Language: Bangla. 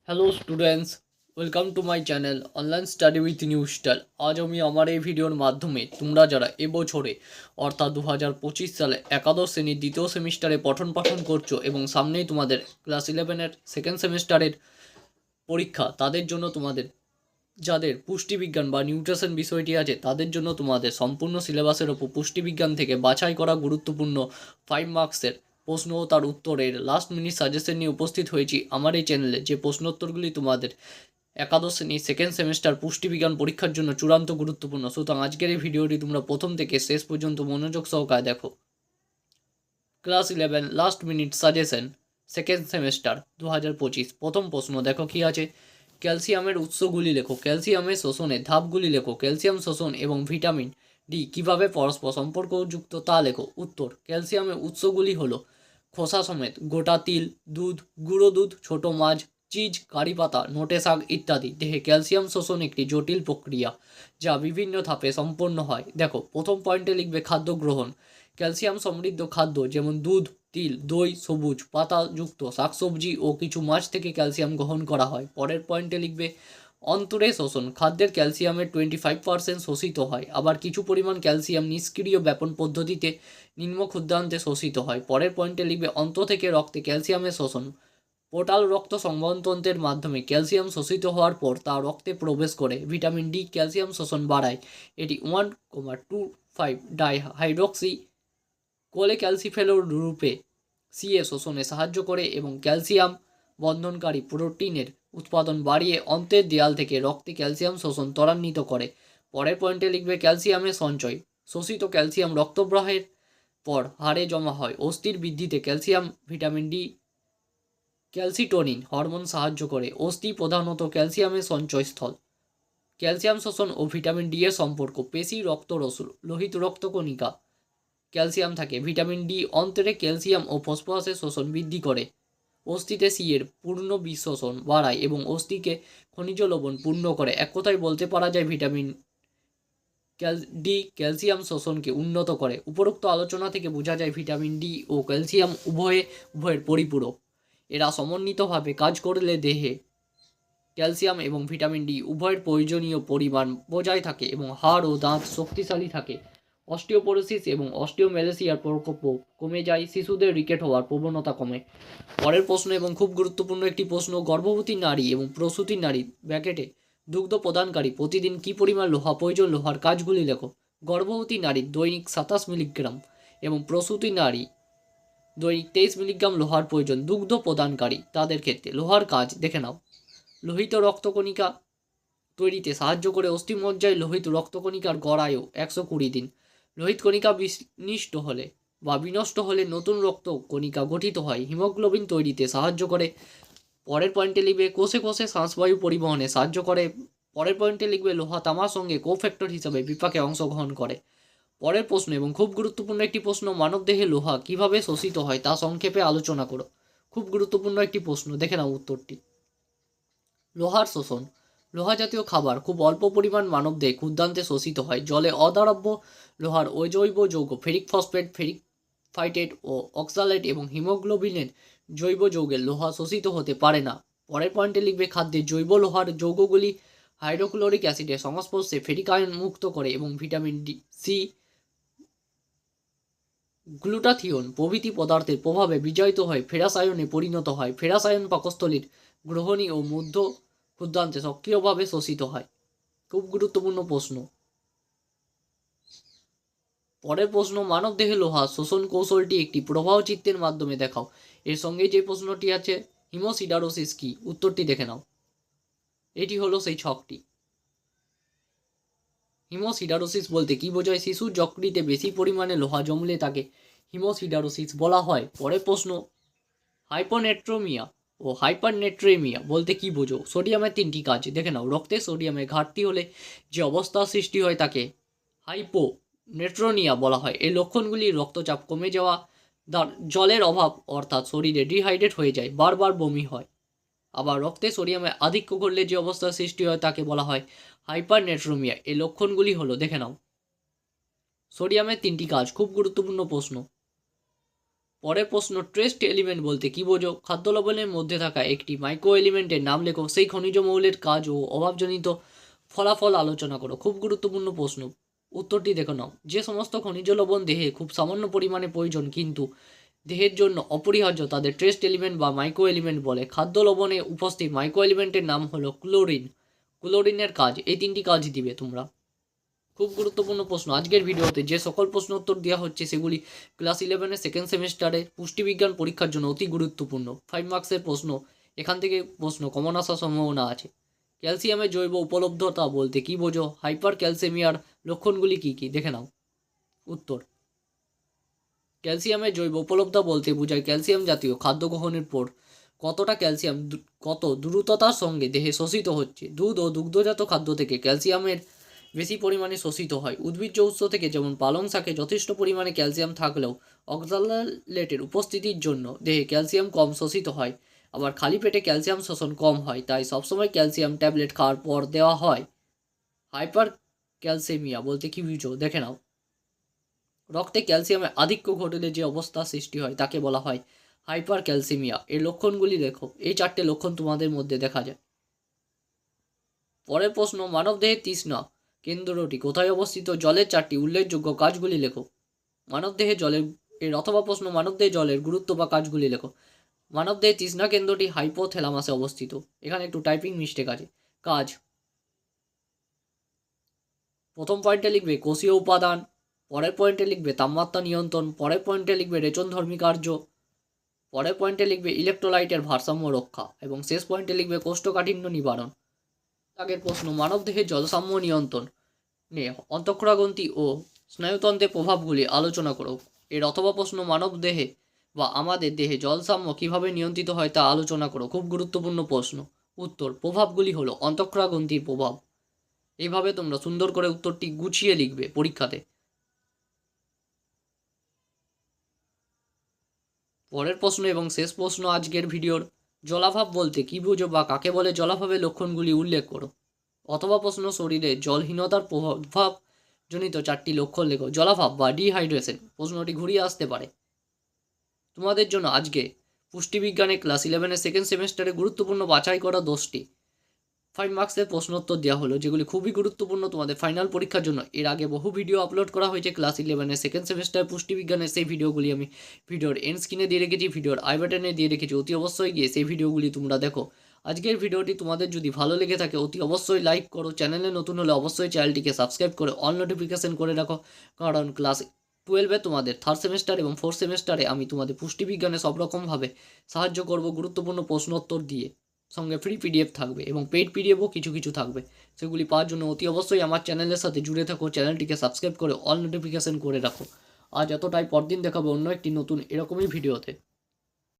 Hello students, welcome to my channel online study with new style. আজ আমি আমার এই ভিডিওর মাধ্যমে তোমরা যারা এবছরে অর্থাৎ 2025 সালে একাদশ শ্রেণীর দ্বিতীয় সেমিস্টারে পঠন পাঠন করছো এবং সামনেই তোমাদের ক্লাস 11-এর সেকেন্ড সেমিস্টারের পরীক্ষা, তাদের জন্য তোমাদের যাদের পুষ্টিবিজ্ঞান বা নিউট্রিশন বিষয়টি আছে তাদের জন্য তোমাদের সম্পূর্ণ সিলেবাসের ওপর পুষ্টিবিজ্ঞান থেকে বাছাই করা গুরুত্বপূর্ণ 5 মার্কসের প্রশ্ন ও তার উত্তরের লাস্ট মিনিট সাজেশন নিয়ে উপস্থিত হয়েছি আমার এই চ্যানেলে, যে প্রশ্নোত্তরগুলি তোমাদের একাদশ শ্রেণী সেকেন্ড সেমিস্টার পুষ্টিবিজ্ঞান পরীক্ষার জন্য চূড়ান্ত গুরুত্বপূর্ণ। সুতরাং আজকের এই ভিডিওটি তোমরা প্রথম থেকে শেষ পর্যন্ত মনোযোগ সহকারে দেখো। Class 11 last minute suggestion second semester 2025। প্রথম প্রশ্ন দেখো কি আছে। ক্যালসিয়ামের উৎসগুলি লেখো। ক্যালসিয়ামের শোষণের ধাপগুলি লেখো। ক্যালসিয়াম শোষণ এবং ভিটামিন ডি কিভাবে পরস্পর সম্পর্কযুক্ত তা লেখো। উত্তর, ক্যালসিয়ামের উৎসগুলি হলো খোসা সমেত গোটা তিল, দুধ, গুঁড়ো দুধ, ছোট মাছ, চিজ, কারি পাতা, নোটে শাক ইত্যাদি। দেহে ক্যালসিয়াম শোষণ একটি জটিল প্রক্রিয়া যা বিভিন্ন ধাপে সম্পন্ন হয়। দেখো, প্রথম পয়েন্টে লিখবে খাদ্য গ্রহণ। ক্যালসিয়াম সমৃদ্ধ খাদ্য যেমন দুধ, তিল, দই, সবুজ পাতাযুক্ত শাকসবজি ও কিছু মাছ থেকে ক্যালসিয়াম গ্রহণ করা হয়। পরের পয়েন্টে লিখবে অন্তরে শোষণ। খাদ্যের ক্যালসিয়ামের 25% শোষিত হয়, আবার কিছু পরিমাণ ক্যালসিয়াম নিষ্ক্রিয় ব্যাপন পদ্ধতিতে নিম্ন ক্ষুদ্রান্তে শোষিত হয়। পরের পয়েন্টে লিখবে অন্ত থেকে রক্তে ক্যালসিয়ামের শোষণ। পোর্টাল রক্ত সংবহনতন্ত্রের মাধ্যমে ক্যালসিয়াম শোষিত হওয়ার পর তা রক্তে প্রবেশ করে ভিটামিন ডি ক্যালসিয়াম শোষণ বাড়ায়। এটি 1,25 ডাইহাইড্রক্সি কোলেক্যালসিফেরল রূপে সিএ শোষণে সাহায্য করে এবং ক্যালসিয়াম বন্ধনকারী প্রোটিনের উৎপাদন বাড়িয়ে অন্ত্রের দেয়াল থেকে রক্তে ক্যালসিয়াম শোষণ ত্বরান্বিত করে। পরের পয়েন্টে লিখবে ক্যালসিয়ামের সঞ্চয়। শোষিত ক্যালসিয়াম রক্তপ্রবাহের পর হাড়ে জমা হয়। অস্থির বৃদ্ধিতে calcium vitamin D calcitonin hormone সাহায্য করে। অস্থি প্রধানত ক্যালসিয়ামের সঞ্চয়স্থল। ক্যালসিয়াম শোষণ ও ভিটামিন ডি এর সম্পর্ক। পেশি, রক্তরস, লোহিত রক্তকণিকা ক্যালসিয়াম থাকে। ভিটামিন ডি অন্ত্রে ক্যালসিয়াম ও ফসফরাসের শোষণ বৃদ্ধি করে। অস্থিতে সি এর পূর্ণ বিশোষণ বাড়ায় এবং অস্থিকে খনিজ লবণ পূর্ণ করে। এক কথায় বলতে পারা যায় ভিটামিন ডি ক্যালসিয়াম শোষণকে উন্নত করে। উপরোক্ত আলোচনা থেকে বোঝা যায় ভিটামিন ডি ও ক্যালসিয়াম উভয়ের পরিপূরক। এরা সমন্বিতভাবে কাজ করলে দেহে ক্যালসিয়াম এবং ভিটামিন ডি উভয়ের প্রয়োজনীয় পরিমাণ বজায় থাকে এবং হাড় ও দাঁত শক্তিশালী থাকে। অস্টিওপোরোসিস এবং অস্টিওমেলাসিয়ার প্রকোপ কমে যায়। শিশুদের রিকেট হওয়ার প্রবণতা কমে। পরের প্রশ্ন এবং খুব গুরুত্বপূর্ণ একটি প্রশ্ন। গর্ভবতী নারী এবং প্রসূতি নারী ব্র্যাকেটে দুগ্ধ প্রদানকারী প্রতিদিন কী পরিমাণ লোহা প্রয়োজন। লোহার কাজগুলি লেখো। গর্ভবতী নারীর দৈনিক 27 মিলিগ্রাম এবং প্রসূতি নারী দৈনিক 23 মিলিগ্রাম লোহার প্রয়োজন। দুগ্ধ প্রদানকারী তাদের ক্ষেত্রে লোহার কাজ দেখে নাও। লোহিত রক্তকণিকা তৈরিতে সাহায্য করে। অস্থিমজ্জায় লোহিত রক্তকণিকার গড় আয়ু 120 দিন। লোহিত কণিকা বিনষ্ট হলে বা বিনষ্ট হলে নতুন রক্তকণিকা গঠিত হয়। হিমোগ্লোবিন তৈরিতে সাহায্য করে। পরের পয়েন্টে লিখবে কোষে কোষে শ্বাসবায়ু পরিবহনে সাহায্য করে। পরের পয়েন্টে লিখবে লোহা তামার সঙ্গে কোফ্যাক্টর হিসাবে বিপাকে অংশগ্রহণ করে। পরের প্রশ্ন এবং খুব গুরুত্বপূর্ণ একটি প্রশ্ন। মানবদেহে লোহা কিভাবে শোষিত হয় তা সংক্ষেপে আলোচনা করো। খুব গুরুত্বপূর্ণ একটি প্রশ্ন, দেখে নাও উত্তরটি। লোহার শোষণ। লোহা জাতীয় খাবার খুব অল্প পরিমাণ মানবদেহে ক্ষুদ্রান্তে শোষিত হয়। জলে অদ্রাব্য লোহার অজৈব যৌগ ফেরিক ফসফেট, ফেরিক ফাইটেট ও অক্সালেট এবং হিমোগ্লোবিনের জৈব যৌগের লোহা শোষিত হতে পারে না। পরের পয়েন্টে লিখবে খাদ্যে জৈব লোহার যৌগগুলি হাইড্রোক্লোরিক অ্যাসিডের সংস্পর্শে ফেরিক আয়ন মুক্ত করে এবং ভিটামিন ডি, সি, গ্লুটাথিয়ন প্রভৃতি পদার্থের প্রভাবে বিজয়িত হয়ে ফেরাস আয়নে পরিণত হয়। ফেরাস আয়ন পাকস্থলীর গ্রহণী ও মধ্য ক্ষুদ্রান্তে সক্রিয়ভাবে শোষিত হয়। খুব গুরুত্বপূর্ণ প্রশ্ন। পরের প্রশ্ন, মানবদেহে লোহা শোষণ কৌশলটি একটি প্রবাহ চিত্রের মাধ্যমে দেখাও। এর সঙ্গে যে প্রশ্নটি আছে হিমোসিডারোসিস কি, উত্তরটি দেখে নাও। এটি হলো সেই ছকটি। হিমোসিডারোসিস বলতে কি বোঝায়? শিশুর যকৃতে বেশি পরিমাণে লোহা জমলে তাকে হিমোসিডারোসিস বলা হয়। পরের প্রশ্ন, হাইপোনেট্রোমিয়া ও হাইপারনেট্রেমিয়া বলতে কি বোঝো? সোডিয়ামের 3টি কাজ দেখে নাও। রক্তে সোডিয়ামের ঘাটতি হলে যে অবস্থার সৃষ্টি হয় তাকে হাইপোনেট্রোনিয়া বলা হয়। এই লক্ষণগুলি রক্তচাপ কমে যাওয়া, জলের অভাব অর্থাৎ শরীরে ডিহাইড্রেট হয়ে যায়, বারবার বমি হয়। আবার রক্তে সোডিয়ামের আধিক্য ঘটলে যে অবস্থার সৃষ্টি হয় তাকে বলা হয় হাইপারনেট্রোমিয়া। এই লক্ষণগুলি হলো দেখে নাও। সোডিয়ামের 3টি কাজ খুব গুরুত্বপূর্ণ প্রশ্ন। পরের প্রশ্ন, ট্রেস এলিমেন্ট বলতে কি বোঝো? খাদ্য লবণের মধ্যে থাকা একটি মাইক্রো এলিমেন্টের নাম লেখো। সেই খনিজ মৌলের কাজ ও অভাবজনিত ফলাফল আলোচনা করো। খুব গুরুত্বপূর্ণ প্রশ্ন, উত্তরটি দেখে নাও। যে সমস্ত খনিজ লবণ দেহে খুব সামান্য পরিমাণে প্রয়োজন কিন্তু দেহের জন্য অপরিহার্য তাদের ট্রেস এলিমেন্ট বা মাইক্রো এলিমেন্ট বলে। খাদ্য লবণে উপস্থিত মাইক্রো এলিমেন্টের নাম হলো ক্লোরিন। ক্লোরিনের কাজ, এই তিনটি কাজ দিবে তোমরা। খুব গুরুত্বপূর্ণ প্রশ্ন, আজকের ভিডিওতে যে সকল প্রশ্ন উত্তর দেওয়া হচ্ছে সেগুলি ক্লাস 11-এর সেকেন্ড সেমিস্টারে পুষ্টিবিজ্ঞান পরীক্ষার জন্য অতি গুরুত্বপূর্ণ। 5 মার্কসের প্রশ্ন, এখান থেকে প্রশ্ন কমন আসার সম্ভাবনা আছে। ক্যালসিয়ামের জৈব উপলব্ধতা বলতে কি বোঝো? হাইপার ক্যালসেমিয়ার লক্ষণগুলি কি কি দেখে নাও। উত্তর, ক্যালসিয়ামের জৈব উপলব্ধতা বলতে বোঝায় ক্যালসিয়াম জাতীয় খাদ্য গ্রহণের পর কতটা ক্যালসিয়াম কত দ্রুততার সঙ্গে দেহে শোষিত হচ্ছে। দুধ ও দুগ্ধজাত খাদ্য থেকে ক্যালসিয়ামের বেশি পরিমাণে শোষিত হয়। উদ্ভিজ্জ উৎস থেকে যেমন পালং শাকে যথেষ্ট পরিমাণে ক্যালসিয়াম থাকলেও অক্সালেটের উপস্থিতির জন্য দেহে ক্যালসিয়াম কম শোষিত হয়। আবার খালি পেটে ক্যালসিয়াম শোষণ কম হয়, তাই সবসময় ক্যালসিয়াম ট্যাবলেট খাওয়ার পর দেওয়া হয়। হাইপার ক্যালসেমিয়া বলতে কি বুঝো দেখে নাও। রক্তে ক্যালসিয়ামের আধিক্য ঘটলে যে অবস্থা সৃষ্টি হয় তাকে বলা হয় হাইপার ক্যালসেমিয়া। এর লক্ষণগুলি দেখো, এই 4টে লক্ষণ তোমাদের মধ্যে দেখা যায়। পরের প্রশ্ন, মানবদেহের তৃষ্ণা কেন্দ্রটি কোথায় অবস্থিত? জলের 4টি উল্লেখযোগ্য কাজগুলি লেখো। মানবদেহে জলের অথবা প্রশ্ন, মানবদেহে জলের গুরুত্ব বা কাজগুলি লেখো। মানবদেহের তৃষ্ণা কেন্দ্রটি হাইপোথ্যালামাসে অবস্থিত। এখানে একটু টাইপিং মিস্টেক আছে। কাজ, প্রথম পয়েন্টে লিখবে কোষীয় উপাদান, পরের পয়েন্টে লিখবে তাপমাত্রা নিয়ন্ত্রণ, পরের পয়েন্টে লিখবে রেচনধর্মী কার্য, পরের পয়েন্টে লিখবে ইলেকট্রোলাইটের ভারসাম্য রক্ষা এবং শেষ পয়েন্টে লিখবে কোষ্ঠকাঠিন্য নিবারণ। আগের প্রশ্ন, মানবদেহের জলসাম্য নিয়ন্ত্রণ নিয়ে অন্তঃক্ষরা ও স্নায়ুতন্ত্রের প্রভাবগুলি আলোচনা করো। এর অথবা প্রশ্ন, মানবদেহে বা আমাদের দেহে জলসাম্য কিভাবে নিয়ন্ত্রিত হয় তা আলোচনা করো। খুব গুরুত্বপূর্ণ প্রশ্ন। উত্তর, প্রভাবগুলি হলো অন্তঃক্ষরা গ্রন্থির প্রভাব। এইভাবে তোমরা সুন্দর করে উত্তরটি গুছিয়ে লিখবে পরীক্ষাতে। পরের প্রশ্ন এবং শেষ প্রশ্ন আজকের ভিডিওর, জলাভাব বলতে কি বুঝো বা কাকে বলে? জলাভাবের লক্ষণগুলি উল্লেখ করো। অথবা প্রশ্ন, শরীরে জলহীনতার প্রভাবজনিত 4টি লক্ষণ লেখো। জলাভাব বা ডিহাইড্রেশন, প্রশ্নটি ঘুরিয়ে আসতে পারে। তোমাদের জন্য আজকে পুষ্টিবিজ্ঞানে ক্লাস 11-এর সেকেন্ড সেমিস্টারে গুরুত্বপূর্ণ বাছাই করা 10টি 5 মার্কসের প্রশ্নোত্তর দেওয়া হলো, যেগুলি খুবই গুরুত্বপূর্ণ তোমাদের ফাইনাল পরীক্ষার জন্য। এর আগে বহু ভিডিও আপলোড করা হয়েছে ক্লাস 11-এর সেকেন্ড সেমিস্টার পুষ্টিবিজ্ঞানের। সেই ভিডিওগুলি আমি ভিডিওর এন্ড স্ক্রিনে দিয়ে রেখেছি, ভিডিওর আই বাটনে দিয়ে রেখেছি। অতি অবশ্যই গিয়ে সেই ভিডিওগুলি তোমরা দেখো। আজকের ভিডিওটি তোমাদের যদি ভালো লেগে থাকে অতি অবশ্যই লাইক করো। চ্যানেলে নতুন হলে অবশ্যই চ্যানেলটিকে সাবস্ক্রাইব করে অল নোটিফিকেশন করে রাখো, কারণ ক্লাস 12-এ তোমাদের 3rd সেমিস্টার এবং 4th সেমিস্টারে আমি তোমাদের পুষ্টিবিজ্ঞানে সব রকমভাবে সাহায্য করব গুরুত্বপূর্ণ প্রশ্নোত্তর দিয়ে। সঙ্গে ফ্রি পিডিএফ থাকবে এবং পেইড পিডিএফও কিছু কিছু থাকবে। সেগুলি পাওয়ার জন্য অতি অবশ্যই আমার চ্যানেলের সাথে জুড়ে থাকো, চ্যানেলটিকে সাবস্ক্রাইব করে অল নোটিফিকেশন করে রাখো। আজ এতটাই, পরদিন দেখাবো অন্য একটি নতুন এরকমই ভিডিওতে।